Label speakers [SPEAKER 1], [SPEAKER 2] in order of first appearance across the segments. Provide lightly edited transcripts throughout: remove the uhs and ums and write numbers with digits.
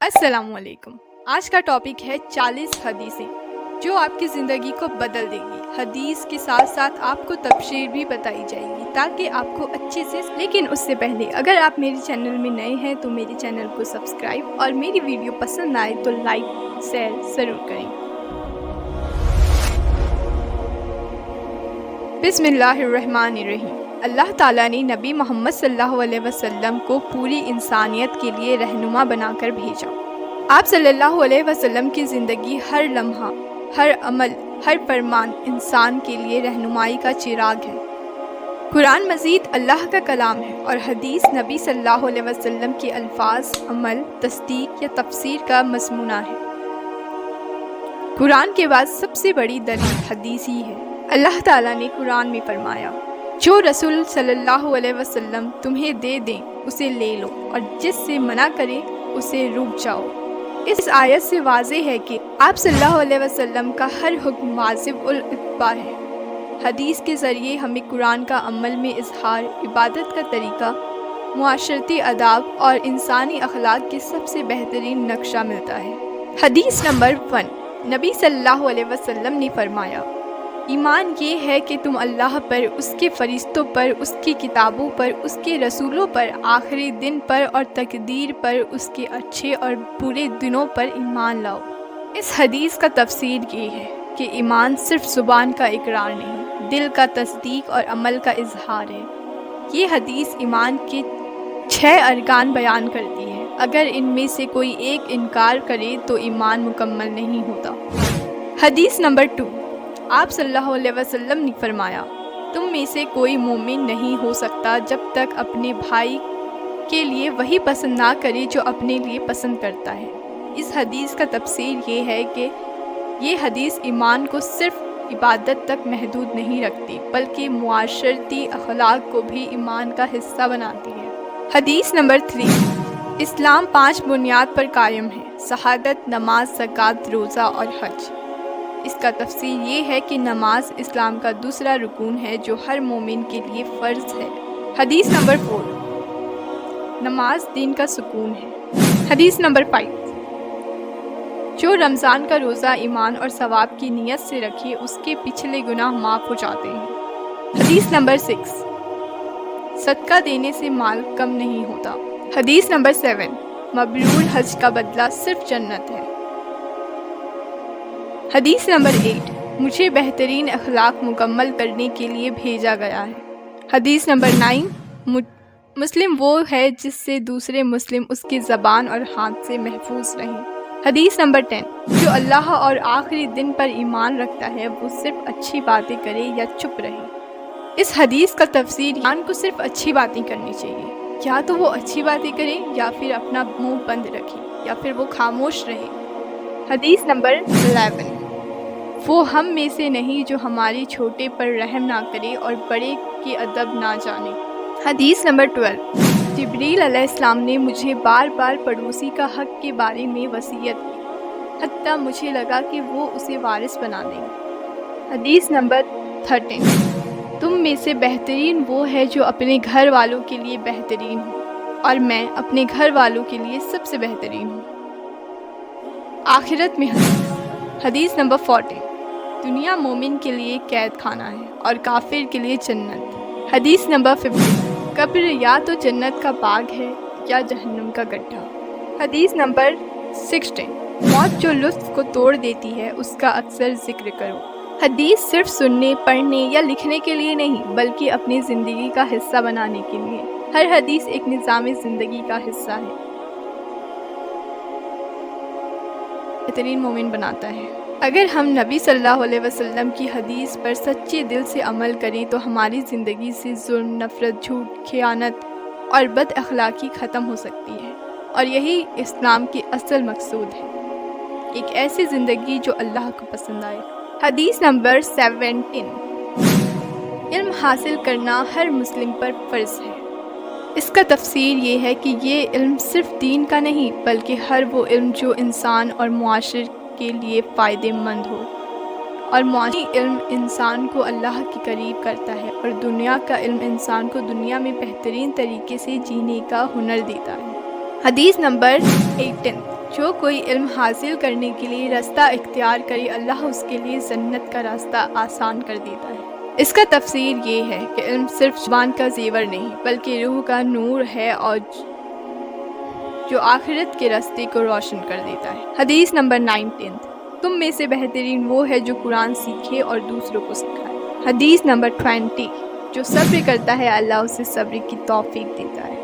[SPEAKER 1] السلام علیکم۔ آج کا ٹاپک ہے 40 حدیثیں جو آپ کی زندگی کو بدل دے گی۔ حدیث کے ساتھ ساتھ آپ کو تفسیر بھی بتائی جائے گی تاکہ آپ کو اچھے سے، لیکن اس سے پہلے اگر آپ میرے چینل میں نئے ہیں تو میرے چینل کو سبسکرائب اور میری ویڈیو پسند آئے تو لائک شیئر ضرور کریں۔ بسم اللہ الرحمن الرحیم۔ اللہ تعالیٰ نے نبی محمد صلی اللہ علیہ وسلم کو پوری انسانیت کے لیے رہنما بنا کر بھیجا۔ آپ صلی اللہ علیہ وسلم کی زندگی، ہر لمحہ، ہر عمل، ہر فرمان انسان کے لیے رہنمائی کا چراغ ہے۔ قرآن مجید اللہ کا کلام ہے اور حدیث نبی صلی اللہ علیہ وسلم کے الفاظ، عمل، تصدیق یا تفسیر کا مضمونہ ہے۔ قرآن کے بعد سب سے بڑی دلیل حدیث ہی ہے۔ اللہ تعالیٰ نے قرآن میں فرمایا، جو رسول صلی اللہ علیہ وسلم تمہیں دے دیں اسے لے لو اور جس سے منع کرے اسے رک جاؤ۔ اس آیت سے واضح ہے کہ آپ صلی اللہ علیہ وسلم کا ہر حکم واجب الاتباع ہے۔ حدیث کے ذریعے ہمیں قرآن کا عمل میں اظہار، عبادت کا طریقہ، معاشرتی آداب اور انسانی اخلاق کے سب سے بہترین نقشہ ملتا ہے۔ حدیث نمبر 1، نبی صلی اللہ علیہ وسلم نے فرمایا، ایمان یہ ہے کہ تم اللہ پر، اس کے فرشتوں پر، اس کی کتابوں پر، اس کے رسولوں پر، آخری دن پر اور تقدیر پر، اس کے اچھے اور برے دنوں پر ایمان لاؤ۔ اس حدیث کا تفسیر یہ ہے کہ ایمان صرف زبان کا اقرار نہیں، دل کا تصدیق اور عمل کا اظہار ہے۔ یہ حدیث ایمان کے 6 ارکان بیان کرتی ہے۔ اگر ان میں سے کوئی ایک انکار کرے تو ایمان مکمل نہیں ہوتا۔ حدیث نمبر 2، آپ صلی اللہ علیہ وسلم نے فرمایا، تم میں سے کوئی مومن نہیں ہو سکتا جب تک اپنے بھائی کے لیے وہی پسند نہ کرے جو اپنے لیے پسند کرتا ہے۔ اس حدیث کا تفسیر یہ ہے کہ یہ حدیث ایمان کو صرف عبادت تک محدود نہیں رکھتی بلکہ معاشرتی اخلاق کو بھی ایمان کا حصہ بناتی ہے۔ حدیث نمبر 3، اسلام 5 بنیاد پر قائم ہے: شہادت، نماز، زکوٰۃ، روزہ اور حج۔ اس کا تفسیر یہ ہے کہ نماز اسلام کا دوسرا رکن ہے جو ہر مومن کے لیے فرض ہے۔ حدیث نمبر 4، نماز دین کا سکون ہے۔ حدیث نمبر 5، جو رمضان کا روزہ ایمان اور ثواب کی نیت سے رکھے اس کے پچھلے گناہ معاف ہو جاتے ہیں۔ حدیث نمبر 6، صدقہ دینے سے مال کم نہیں ہوتا۔ حدیث نمبر 7، مبرور حج کا بدلہ صرف جنت ہے۔ حدیث نمبر 8، مجھے بہترین اخلاق مکمل کرنے کے لیے بھیجا گیا ہے۔ حدیث نمبر 9، مسلم وہ ہے جس سے دوسرے مسلم اس کی زبان اور ہاتھ سے محفوظ رہیں۔ حدیث نمبر 10، جو اللہ اور آخری دن پر ایمان رکھتا ہے وہ صرف اچھی باتیں کرے یا چپ رہے۔ اس حدیث کا تفسیر، انسان کو صرف اچھی باتیں کرنی چاہیے، یا تو وہ اچھی باتیں کرے یا پھر اپنا منہ بند رکھے یا پھر وہ خاموش رہے۔ حدیث نمبر 11، وہ ہم میں سے نہیں جو ہمارے چھوٹے پر رحم نہ کرے اور بڑے کی ادب نہ جانے۔ حدیث نمبر 12، جبریل علیہ السلام نے مجھے بار بار پڑوسی کا حق کے بارے میں وصیت کی، حتیٰ مجھے لگا کہ وہ اسے وارث بنا دیں گے۔ حدیث نمبر 13، تم میں سے بہترین وہ ہے جو اپنے گھر والوں کے لیے بہترین ہو، اور میں اپنے گھر والوں کے لیے سب سے بہترین ہوں۔ آخرت میں حدیث نمبر 14، دنیا مومن کے لیے قید خانہ ہے اور کافر کے لیے جنت۔ حدیث نمبر 15، قبر یا تو جنت کا باغ ہے یا جہنم کا گڈھا۔ حدیث نمبر 16، موت جو لطف کو توڑ دیتی ہے اس کا اکثر ذکر کرو۔ حدیث صرف سننے، پڑھنے یا لکھنے کے لیے نہیں بلکہ اپنی زندگی کا حصہ بنانے کے لیے۔ ہر حدیث ایک نظام زندگی کا حصہ ہے، بہترین مومن بناتا ہے۔ اگر ہم نبی صلی اللہ علیہ وسلم کی حدیث پر سچے دل سے عمل کریں تو ہماری زندگی سے ظلم، نفرت، جھوٹ، خیانت اور بد اخلاقی ختم ہو سکتی ہے، اور یہی اسلام کی اصل مقصود ہے، ایک ایسی زندگی جو اللہ کو پسند آئے۔ حدیث نمبر 17، علم حاصل کرنا ہر مسلم پر فرض ہے۔ اس کا تفسیر یہ ہے کہ یہ علم صرف دین کا نہیں بلکہ ہر وہ علم جو انسان اور معاشرے کے لیے فائدہ مند ہو، اور معاشی علم انسان کو اللہ کے قریب کرتا ہے، اور دنیا کا علم انسان کو دنیا میں بہترین طریقے سے جینے کا ہنر دیتا ہے۔ حدیث نمبر 18، جو کوئی علم حاصل کرنے کے لیے راستہ اختیار کرے اللہ اس کے لیے جنت کا راستہ آسان کر دیتا ہے۔ اس کا تفسیر یہ ہے کہ علم صرف زبان کا زیور نہیں بلکہ روح کا نور ہے اور جو آخرت کے راستے کو روشن کر دیتا ہے۔ حدیث نمبر 19، تم میں سے بہترین وہ ہے جو قرآن سیکھے اور دوسروں کو سکھائے۔ حدیث نمبر 20، جو صبر کرتا ہے اللہ اسے صبر کی توفیق دیتا ہے۔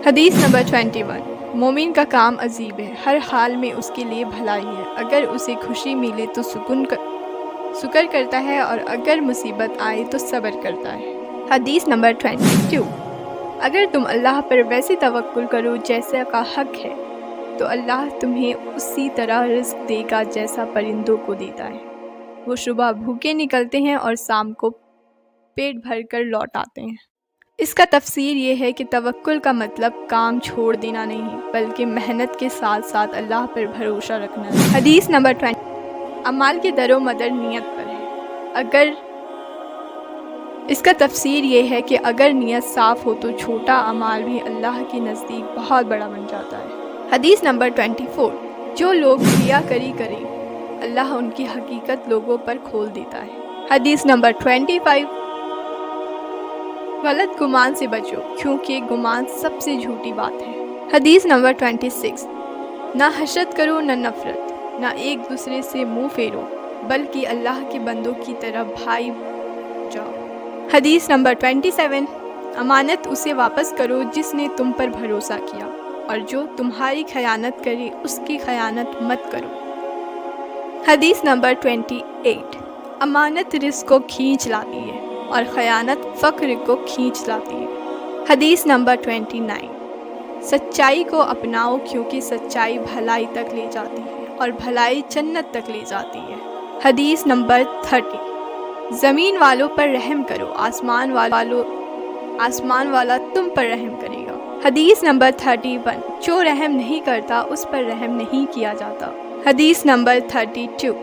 [SPEAKER 1] حدیث نمبر 21، مومن کا کام عجیب ہے، ہر حال میں اس کے لیے بھلائی ہے، اگر اسے خوشی ملے تو شکر کرتا ہے اور اگر مصیبت آئے تو صبر کرتا ہے۔ حدیث نمبر 22، اگر تم اللہ پر ویسے توکل کرو جیسا کا حق ہے تو اللہ تمہیں اسی طرح رزق دے گا جیسا پرندوں کو دیتا ہے۔ وہ صبح بھوکے نکلتے ہیں اور شام کو پیٹ بھر کر لوٹ آتے ہیں۔ اس کا تفسیر یہ ہے کہ توکل کا مطلب کام چھوڑ دینا نہیں بلکہ محنت کے ساتھ ساتھ اللہ پر بھروسہ رکھنا ہے۔ حدیث نمبر 20، اعمال کے در و مدار نیت پر ہے۔ اس کا تفسیر یہ ہے کہ اگر نیت صاف ہو تو چھوٹا اعمال بھی اللہ کے نزدیک بہت بڑا بن جاتا ہے۔ حدیث نمبر 24، جو لوگ ریاکاری کریں اللہ ان کی حقیقت لوگوں پر کھول دیتا ہے۔ حدیث نمبر 25، غلط گمان سے بچو کیونکہ گمان سب سے جھوٹی بات ہے۔ حدیث نمبر 26، نہ حسد کرو نہ نفرت، نہ ایک دوسرے سے منہ پھیرو بلکہ اللہ کے بندوں کی طرح بھائی جاؤ۔ حدیث نمبر 27، امانت اسے واپس کرو جس نے تم پر بھروسہ کیا اور جو تمہاری خیانت کرے اس کی خیانت مت کرو۔ حدیث نمبر 28، امانت رزق کو کھینچ لاتی ہے اور خیانت فقر کو کھینچ لاتی ہے۔ حدیث نمبر 29، سچائی کو اپناؤ کیونکہ سچائی بھلائی تک لے جاتی ہے اور بھلائی جنت تک لے جاتی ہے۔ حدیث نمبر 30، زمین والوں پر رحم کرو آسمان والا تم پر رحم کرے گا۔ حدیث نمبر 31، جو رحم نہیں کرتا اس پر رحم نہیں کیا جاتا۔ حدیث نمبر 32،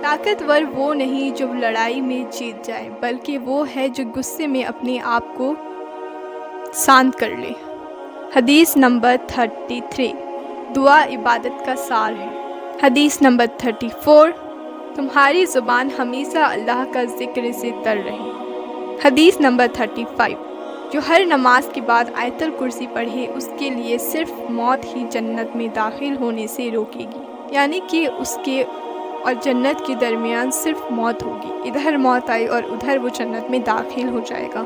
[SPEAKER 1] طاقتور وہ نہیں جو لڑائی میں جیت جائے بلکہ وہ ہے جو غصے میں اپنے آپ کو شانت کر لے۔ حدیث نمبر 33، دعا عبادت کا سار ہے۔ حدیث نمبر 34، تمہاری زبان ہمیشہ اللہ کا ذکر سے تر رہے۔ حدیث نمبر 35، جو ہر نماز کے بعد آیت الکرسی پڑھے اس کے لیے صرف موت ہی جنت میں داخل ہونے سے روکے گی، یعنی کہ اس کے اور جنت کے درمیان صرف موت ہوگی، ادھر موت آئی اور ادھر وہ جنت میں داخل ہو جائے گا۔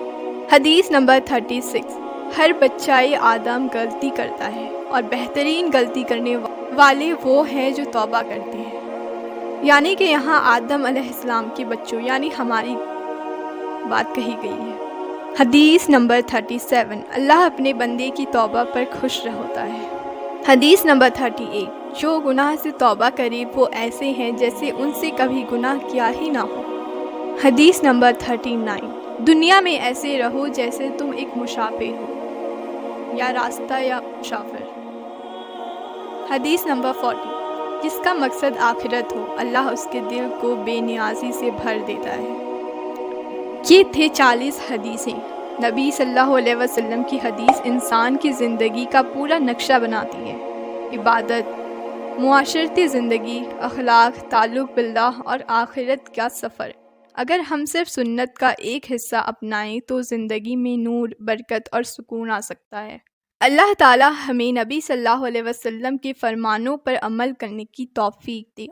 [SPEAKER 1] حدیث نمبر 36، ہر بچہ آدم غلطی کرتا ہے اور بہترین غلطی کرنے والے وہ ہیں جو توبہ کرتے ہیں، یعنی کہ یہاں آدم علیہ السلام کے بچوں یعنی ہماری بات کہی گئی ہے۔ حدیث نمبر 37، اللہ اپنے بندے کی توبہ پر خوش ہوتا ہے۔ حدیث نمبر 38، جو گناہ سے توبہ کرے وہ ایسے ہیں جیسے ان سے کبھی گناہ کیا ہی نہ ہو۔ حدیث نمبر 39، دنیا میں ایسے رہو جیسے تم ایک مسافر ہو یا راستہ یا مسافر۔ حدیث نمبر 40، جس کا مقصد آخرت ہو اللہ اس کے دل کو بے نیازی سے بھر دیتا ہے۔ یہ تھے 40 حدیثیں۔ نبی صلی اللہ علیہ وسلم کی حدیث انسان کی زندگی کا پورا نقشہ بناتی ہے۔ عبادت، معاشرتی زندگی، اخلاق، تعلق باللہ اور آخرت کا سفر۔ اگر ہم صرف سنت کا ایک حصہ اپنائیں تو زندگی میں نور، برکت اور سکون آ سکتا ہے۔ اللہ تعالی ہمیں نبی صلی اللہ علیہ وسلم کے فرمانوں پر عمل کرنے کی توفیق دے۔